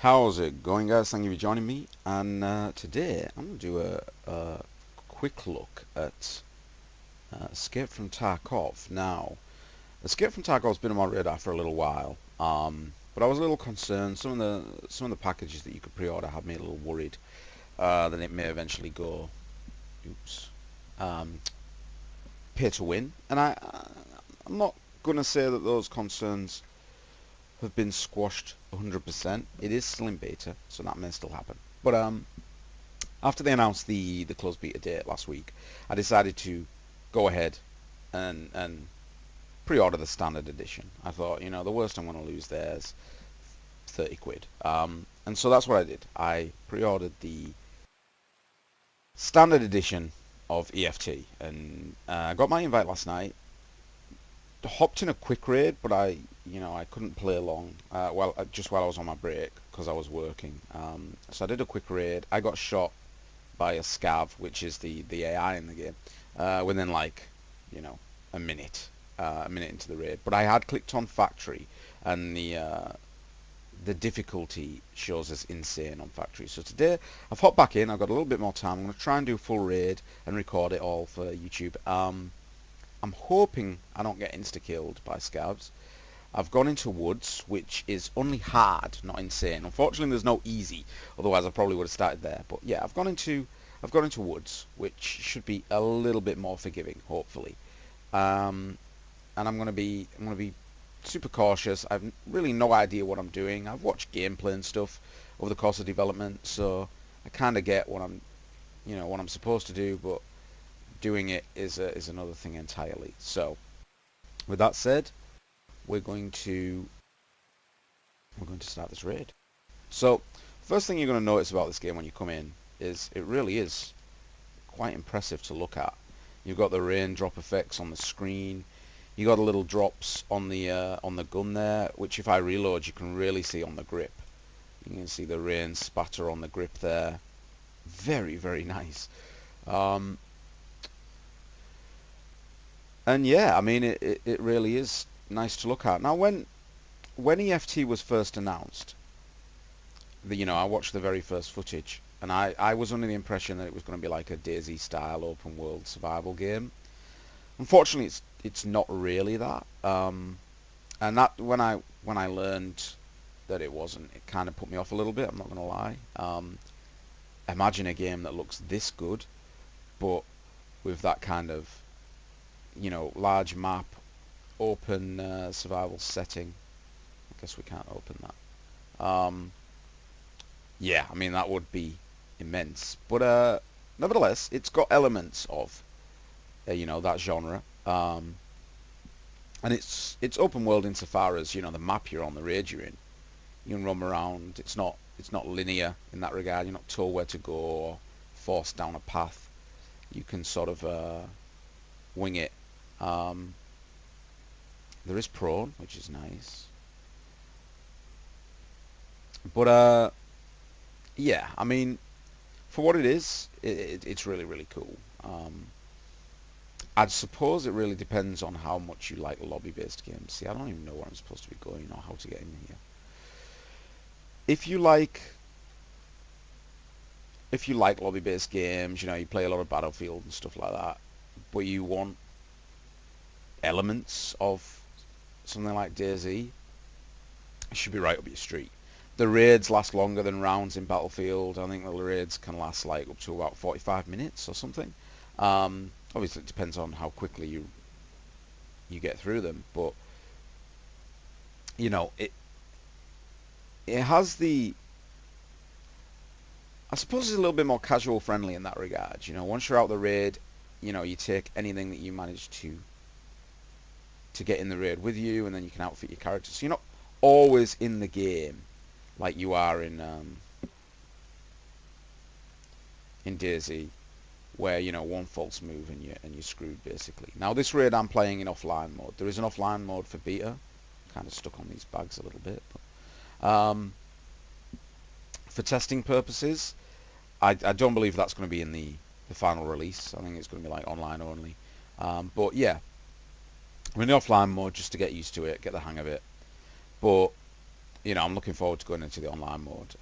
How's it going, guys? Thank you for joining me. And today I'm going to do a quick look at Escape from Tarkov. Now, Escape from Tarkov's been on my radar for a little while, but I was a little concerned. Some of the packages that you could pre-order had me a little worried that it may eventually go, oops, um, pay to win. And I'm not going to say that those concerns have been squashed 100%. It is still in beta, so that may still happen. But after they announced the closed beta date last week, I decided to go ahead and pre-order the standard edition. I thought, the worst I'm going to lose there is 30 quid. And so that's what I did. I pre-ordered the standard edition of EFT, and I got my invite last night. Hopped in a quick raid, but I couldn't play long. Just while I was on my break because I was working. So I did a quick raid. I got shot by a scav, which is the AI in the game, within a minute, into the raid. But I had clicked on factory, and the difficulty shows as insane on factory. So today I've hopped back in. I've got a little bit more time. I'm going to try and do full raid and record it all for YouTube. I'm hoping I don't get insta-killed by scavs. I've gone into woods, which is only hard, not insane. Unfortunately, there's no easy. Otherwise, I probably would have started there. But yeah, I've gone into woods, which should be a little bit more forgiving, hopefully. And I'm gonna be super cautious. I've really no idea what I'm doing. I've watched gameplay and stuff over the course of development, so I kind of get what I'm supposed to do, but doing it is another thing entirely. So, with that said, we're going to start this raid. So, first thing you're going to notice about this game when you come in is it really is quite impressive to look at. You've got the raindrop effects on the screen. You got the little drops on the gun there, which if I reload, you can really see on the grip. You can see the rain spatter on the grip there. Very, very nice. And yeah, I mean, it really is nice to look at. Now, when EFT was first announced, I watched the very first footage, and I was under the impression that it was going to be like a DayZ style open world survival game. Unfortunately, it's not really that. And that when I learned that it wasn't, it kind of put me off a little bit. I'm not going to lie. Imagine a game that looks this good, but with that kind of large map, open survival setting. I guess we can't open that. Yeah, I mean that would be immense. But nevertheless, it's got elements of that genre. And it's open world insofar as the map you're on, the raid you're in. You can roam around. It's not linear in that regard. You're not told where to go or forced down a path. You can sort of wing it. There is prone, which is nice. But yeah, I mean, for what it is, it's really, really cool. I suppose it really depends on how much you like lobby-based games. See, I don't even know where I'm supposed to be going or how to get in here. If you like lobby-based games, you play a lot of Battlefield and stuff like that, but you want elements of something like DayZ, it should be right up your street. The raids last longer than rounds in Battlefield. I think the raids can last like up to about 45 minutes or something. Obviously, it depends on how quickly you get through them, but it has the. I suppose it's a little bit more casual friendly in that regard. Once you're out the raid, you take anything that you manage to get in the raid with you, and then you can outfit your character. So you're not always in the game like you are in DayZ, where one false move and you're screwed basically. Now this raid I'm playing in offline mode. There is an offline mode for beta. Kind of stuck on these bags a little bit, but for testing purposes, I don't believe that's going to be in the final release. I think it's going to be like online only. But yeah, I'm in the offline mode just to get used to it, get the hang of it. But you know, I'm looking forward to going into the online mode.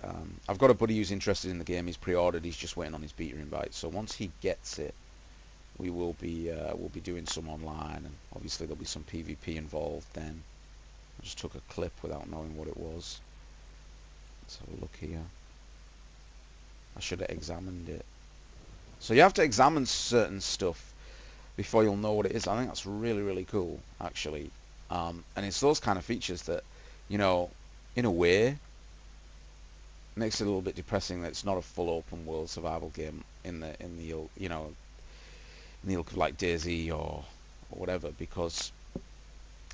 I've got a buddy who's interested in the game. He's pre-ordered. He's just waiting on his beta invite. So once he gets it, we'll be doing some online, and obviously there'll be some PvP involved. Then I just took a clip without knowing what it was. Let's have a look here. I should have examined it. So you have to examine certain stuff before you'll know what it is. I think that's really, really cool, actually. And it's those kind of features that, you know, in a way, makes it a little bit depressing that it's not a full open world survival game in the you know, in the ilk of like DayZ or whatever, because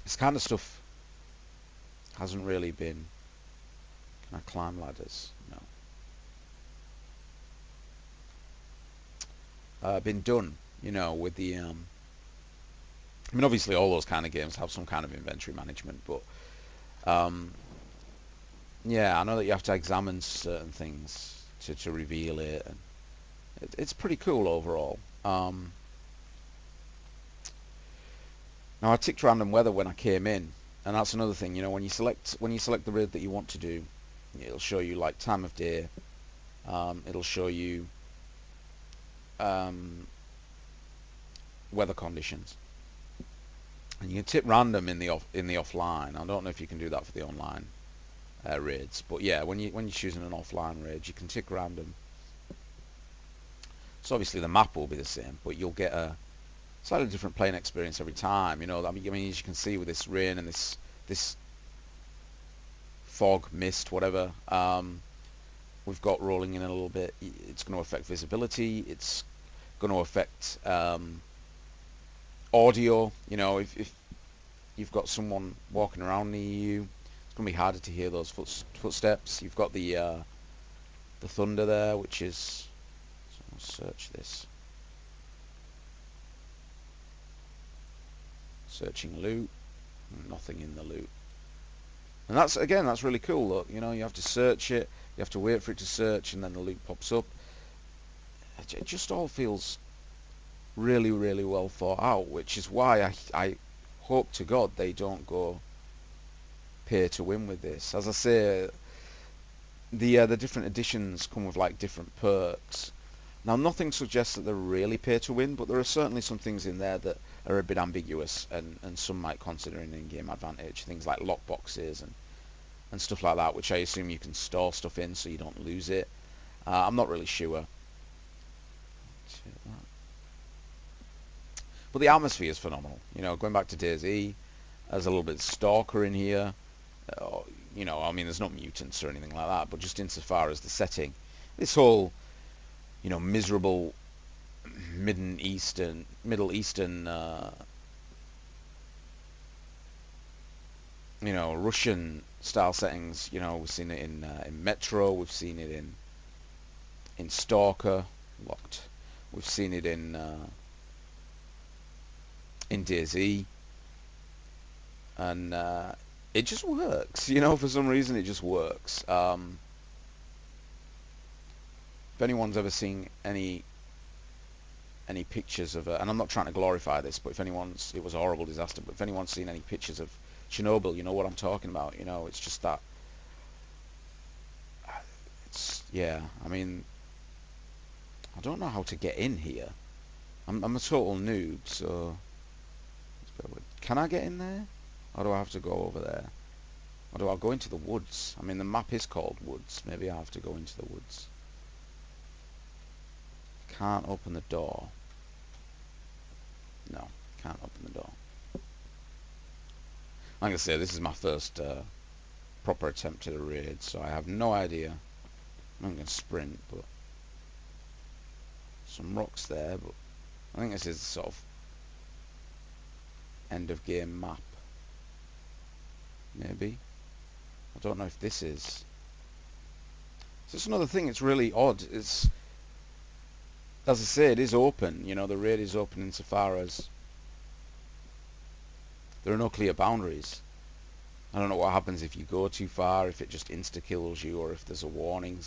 this kind of stuff hasn't really been. Can I climb ladders? No. Been done, you know, with the I mean, obviously all those kind of games have some kind of inventory management, but yeah, I know that you have to examine certain things to reveal it, and it's pretty cool overall. Now I ticked random weather when I came in, and that's another thing. You know, when you select the raid that you want to do, it'll show you like time of day. It'll show you weather conditions, and you can tip random in the offline. I don't know if you can do that for the online raids, but yeah, when you're choosing an offline raid, you can tick random. So obviously the map will be the same, but you'll get a slightly different playing experience every time. You know, I mean, as you can see with this rain and this fog, mist, whatever, we've got rolling in a little bit. It's going to affect visibility. It's going to affect audio. You know, if you've got someone walking around near you, it's going to be harder to hear those footsteps. You've got the thunder there, which is. So I'll search this. Searching loot. Nothing in the loot. And that's really cool. Look, you know, you have to search it. You have to wait for it to search, and then the loot pops up. It just all feels really, really well thought out, which is why I hope to God they don't go pay to win with this. As I say, the different editions come with like different perks. Now, nothing suggests that they're really pay to win, but there are certainly some things in there that are a bit ambiguous, and some might consider an in-game advantage. Things like lockboxes and stuff like that, which I assume you can store stuff in so you don't lose it. I'm not really sure. But the atmosphere is phenomenal. You know, going back to DayZ, there's a little bit of Stalker in here. You know, I mean, there's not mutants or anything like that, but just insofar as the setting, this whole, you know, miserable Middle Eastern, you know, Russian style settings. You know, we've seen it in Metro. We've seen it in Stalker, locked. We've seen it in DayZ, and it just works. You know, for some reason, it just works. If anyone's ever seen any pictures of and I'm not trying to glorify this, but it was a horrible disaster, but if anyone's seen any pictures of Chernobyl, you know what I'm talking about. You know, it's just that, yeah, I mean, I don't know how to get in here. I'm a total noob, so can I get in there, or do I have to go over there, or do I go into the woods? I mean, the map is called Woods. Maybe I have to go into the woods. Can't open the door. No, can't open the door. Like I say, this is my first proper attempt at a raid, so I have no idea. I'm going to sprint, but some rocks there, but I think this is sort of end of game map. Maybe. I don't know if this is. So it's another thing, it's really odd. It's, as I say, it is open. You know, the raid is open insofar as there are no clear boundaries. I don't know what happens if you go too far, if it just insta-kills you, or if there's a warning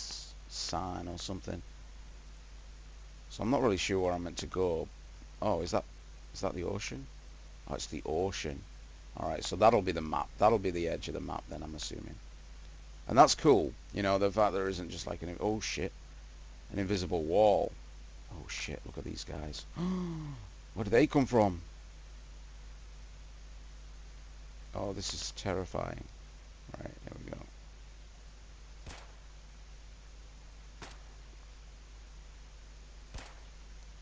sign or something. So I'm not really sure where I'm meant to go. Oh, is that the ocean? Oh, it's the ocean. Alright, so that'll be the map. That'll be the edge of the map then, I'm assuming. And that's cool. You know, the fact there isn't just like oh shit, an invisible wall. Oh shit, look at these guys. Where did they come from? Oh, this is terrifying. Right, here we go.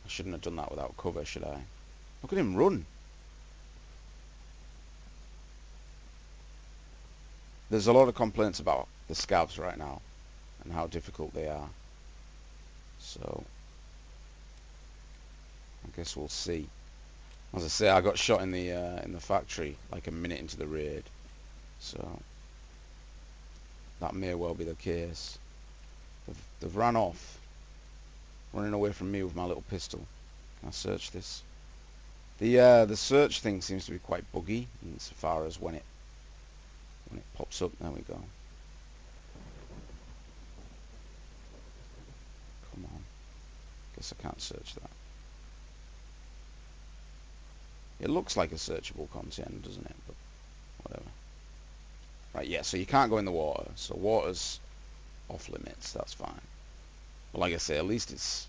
I shouldn't have done that without cover, should I? Look at him run. There's a lot of complaints about the scavs right now and how difficult they are. So, I guess we'll see. As I say, I got shot in the factory like a minute into the raid. So, that may well be the case. They've ran off. Running away from me with my little pistol. Can I search this? The search thing seems to be quite buggy insofar as when it pops up. There we go. Come on. Guess I can't search that. It looks like a searchable content, doesn't it? But whatever. Right, yeah, so you can't go in the water. So water's off limits, that's fine. But like I say, at least it's...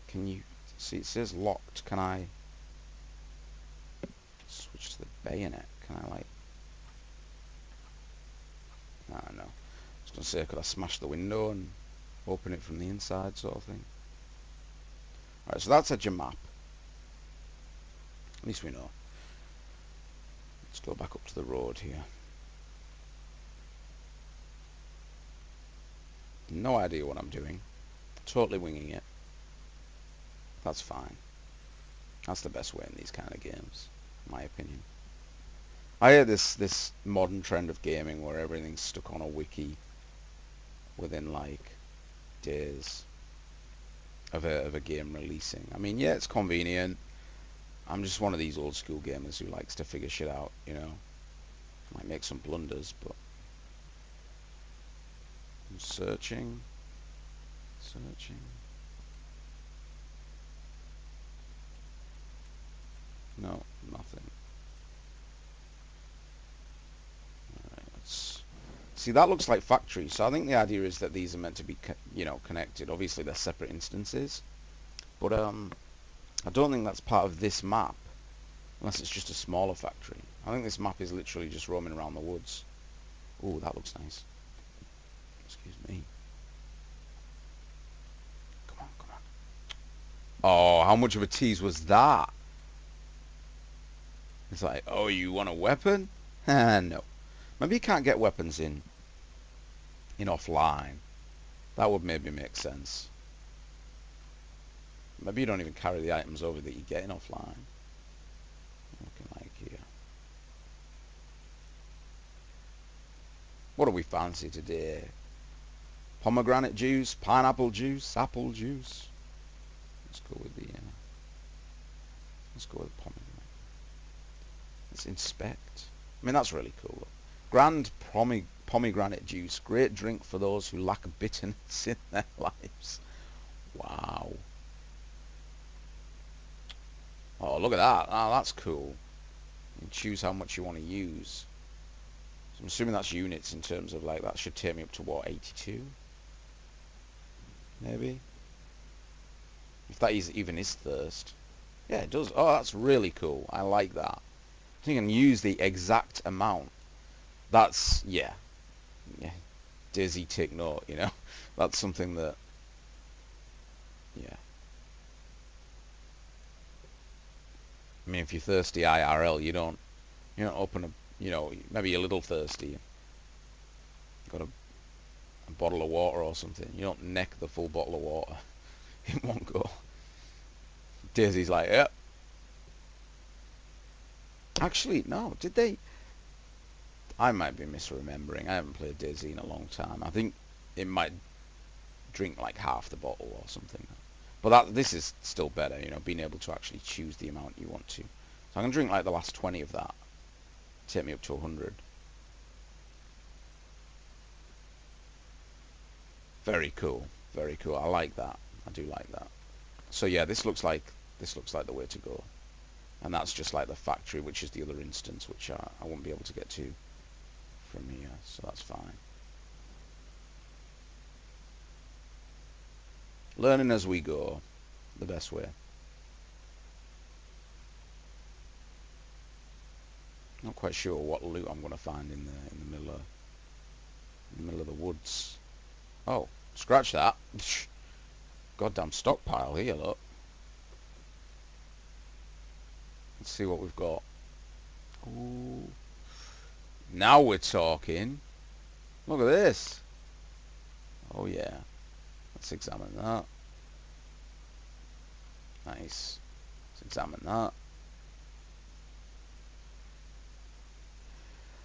Can you... See, it says locked. Can I... Switch to the bayonet? Can I, like... I don't know. I was going to say, could I smash the window and open it from the inside, sort of thing? Alright, so that's edge of map. At least we know. Let's go back up to the road here. No idea what I'm doing. Totally winging it. That's fine. That's the best way in these kind of games, in my opinion. I hear this modern trend of gaming where everything's stuck on a wiki within like days of a game releasing. I mean, yeah, it's convenient. I'm just one of these old school gamers who likes to figure shit out, you know. Might make some blunders, but I'm searching. No, nothing. Alright, let's see. That looks like factories. So I think the idea is that these are meant to be, you know, connected. Obviously, they're separate instances, but I don't think that's part of this map, unless it's just a smaller factory. I think this map is literally just roaming around the woods. Ooh, that looks nice. Excuse me. Come on, come on. Oh, how much of a tease was that? It's like, oh, you want a weapon? No. Maybe you can't get weapons in offline. That would maybe make sense. Maybe you don't even carry the items over that you get in offline. Looking like here. What do we fancy today? Pomegranate juice, pineapple juice, apple juice. Let's go with the pomegranate. Let's inspect. I mean, that's really cool. Look. Grand pomegranate juice, great drink for those who lack bitterness in their lives. Wow. Oh, look at that. Oh, that's cool. You can choose how much you want to use. So I'm assuming that's units in terms of, like, that should take me up to, what, 82? Maybe? If that even is thirst. Yeah, it does. Oh, that's really cool. I like that. So you can use the exact amount. That's, yeah. Daisy, take note, you know? That's something that, yeah. I mean, if you're thirsty IRL, you don't open a, you know, maybe you're a little thirsty. Got a bottle of water or something. You don't neck the full bottle of water in one go. Daisy's like, yep. Actually, no, did they? I might be misremembering. I haven't played Daisy in a long time. I think it might drink like half the bottle or something. But this is still better, you know, being able to actually choose the amount you want to. So I'm going to drink like the last 20 of that. Take me up to 100. Very cool. Very cool. I like that. I do like that. So yeah, this looks like the way to go. And that's just like the factory, which is the other instance, which I won't be able to get to. from here, so that's fine. Learning as we go, the best way. Not quite sure what loot I'm going to find in the middle of the woods. Oh, scratch that! Goddamn stockpile here, look. Let's see what we've got. Ooh. Now we're talking. Look at this. Oh yeah. Let's examine that. Nice. Let's examine that.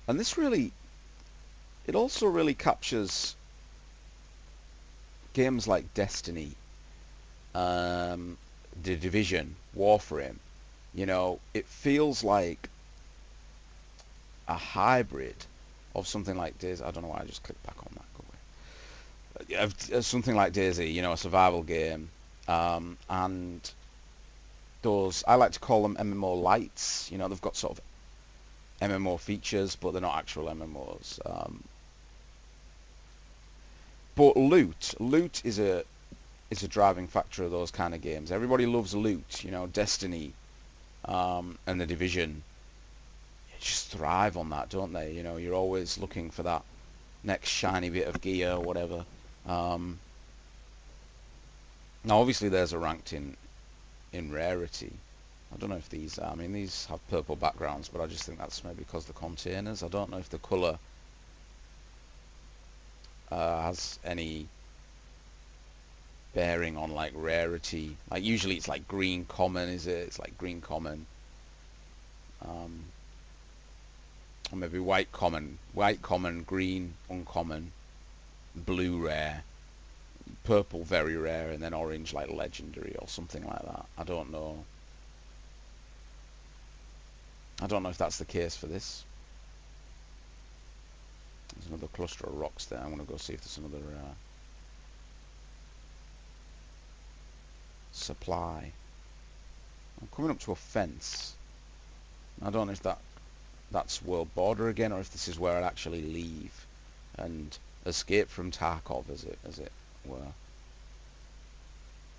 And this really, it also really captures games like Destiny, The Division, Warframe. You know, it feels like a hybrid of something like DayZ. I don't know why I just clicked back on that. Go away. Something like DayZ, you know, a survival game, and those, I like to call them MMO lights. You know, they've got sort of MMO features, but they're not actual MMOs. But loot is a driving factor of those kind of games. Everybody loves loot. You know, Destiny, and The Division, just thrive on that, don't they? You know, you're always looking for that next shiny bit of gear or whatever. Now, obviously, there's a ranked in rarity. I don't know if these, I mean, these have purple backgrounds, but I just think that's maybe because the containers. I don't know if the colour has any bearing on like rarity. Like usually it's like green common, is it? It's like green common, or maybe white common, green uncommon, blue rare, purple very rare, and then orange like legendary or something like that. I don't know. I don't know if that's the case for this. There's another cluster of rocks there. I'm going to go see if there's another supply. I'm coming up to a fence. I don't know if that's world border again, or if this is where I'd actually leave and escape from Tarkov, as it were. I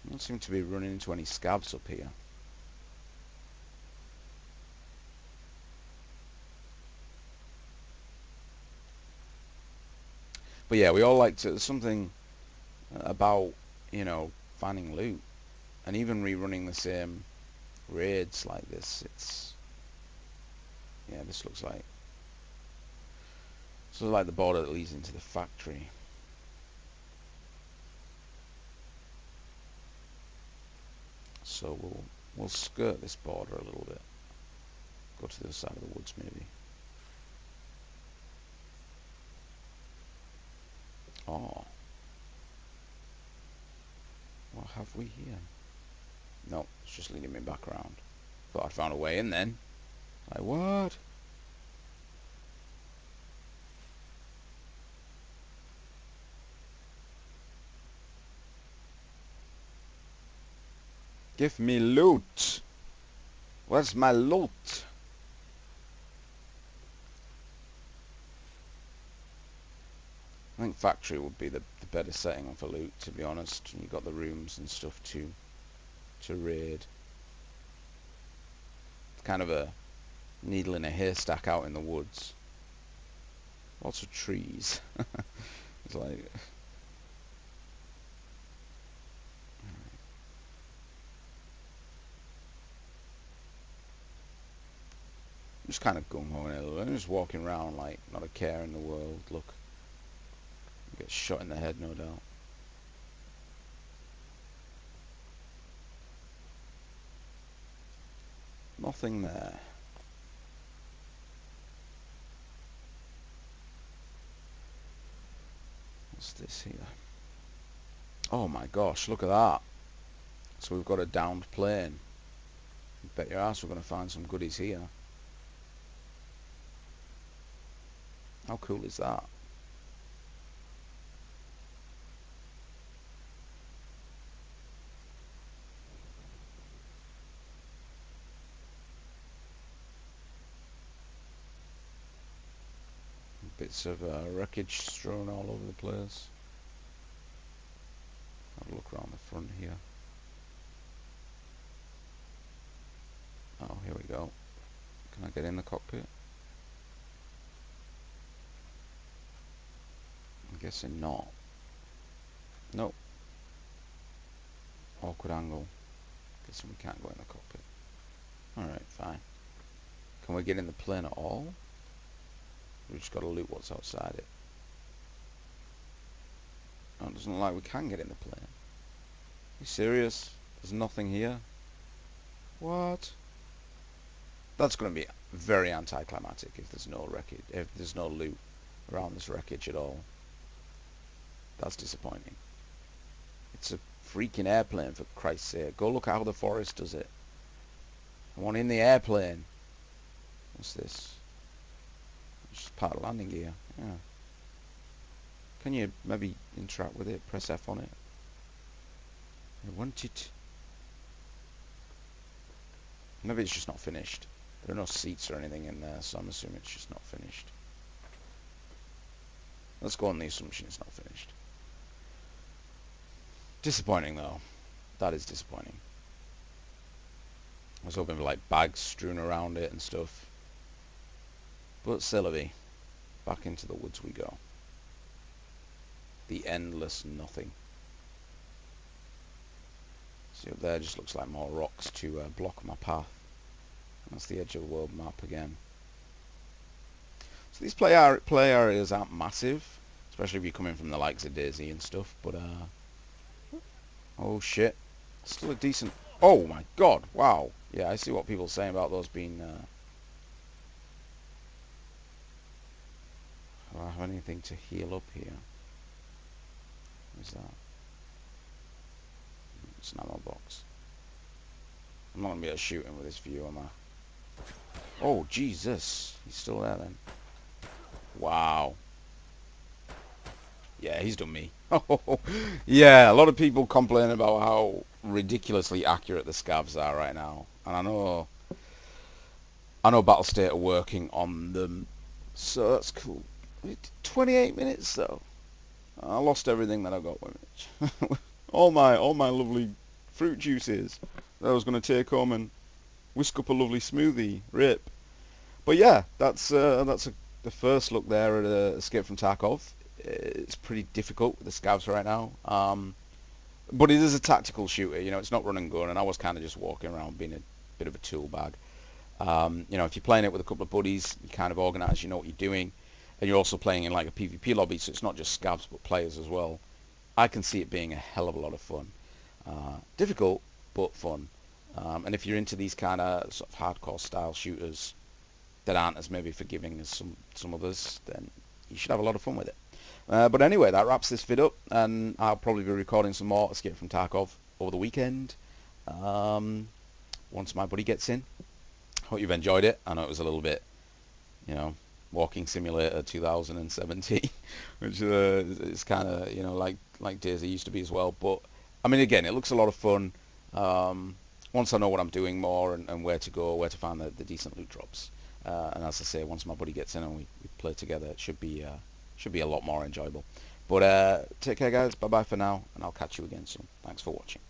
don't seem to be running into any scavs up here. But yeah, we all like to. There's something about, you know, finding loot and even rerunning the same raids like this. It's, yeah, this looks like the border that leads into the factory. So we'll skirt this border a little bit. Go to the other side of the woods maybe. Oh. What have we here? No, it's just leading me back around. Thought I'd found a way in then. Like, what? Give me loot. Where's my loot? I think factory would be the better setting for loot, to be honest. You've got the rooms and stuff to raid. It's kind of a needle in a haystack out in the woods. Lots of trees. It's like... I'm just kind of gung-ho in it. I'm just walking around like not a care in the world. Look. Get shot in the head, no doubt. Nothing there. What's this here? Oh my gosh, look at that. So we've got a downed plane. Bet your ass we're going to find some goodies here. How cool is that? Bits of wreckage strewn all over the place. Have a look around the front here. Oh, here we go. Can I get in the cockpit? I'm guessing not. Nope. Awkward angle. Guessing we can't go in the cockpit. Alright, fine. Can we get in the plane at all? We just got to loot what's outside it. Oh, it doesn't look like we can get in the plane. Are you serious? There's nothing here? What? That's going to be very anticlimactic if there's no wreckage, if there's no loot around this wreckage at all. That's disappointing. It's a freaking airplane, for Christ's sake. Go look at how the forest does it. I want in the airplane. What's this? It's just part of landing gear. Yeah. Can you maybe interact with it? Press F on it. I want it. Maybe it's just not finished. There are no seats or anything in there, so I'm assuming it's just not finished. Let's go on the assumption it's not finished. Disappointing though. That is disappointing. I was hoping for like bags strewn around it and stuff. But Sylvie, back into the woods we go. The endless nothing. See up there, just looks like more rocks to block my path. That's the edge of the world map again. So these play areas aren't massive, especially if you're coming from the likes of Daisy and stuff, but oh shit, still a decent... Oh my god, wow. Yeah, I see what people are saying about those being... Do I have anything to heal up here? What's that? It's an ammo box. I'm not going to be able to shoot him with this view, am I? Oh, Jesus. He's still there then. Wow. Yeah, he's done me. Yeah, a lot of people complain about how ridiculously accurate the scavs are right now. And I know Battlestate are working on them, so that's cool. 28 minutes though. I lost everything that I got with it. all my lovely fruit juices that I was going to take home and whisk up a lovely smoothie. Rip. But yeah, that's the first look there at Escape from Tarkov. It's pretty difficult with the scavs right now. But it is a tactical shooter, you know, it's not run and gun, and I was kind of just walking around being a bit of a tool bag. You know, if you're playing it with a couple of buddies, you kind of organise, you know what you're doing, and you're also playing in like a PvP lobby, so it's not just scavs but players as well. I can see it being a hell of a lot of fun. Difficult, but fun. And if you're into these kind of sort of hardcore style shooters that aren't as maybe forgiving as some others, then you should have a lot of fun with it. But anyway, that wraps this vid up, and I'll probably be recording some more Escape from Tarkov over the weekend, once my buddy gets in. Hope you've enjoyed it. I know it was a little bit, you know, Walking Simulator 2017, which is kind of, you know, like Daisy used to be as well. But I mean, again, it looks a lot of fun. Once I know what I'm doing more and where to go, where to find the decent loot drops, and as I say, once my buddy gets in and we play together, it should be a lot more enjoyable. But take care, guys. Bye bye for now, and I'll catch you again soon. Thanks for watching.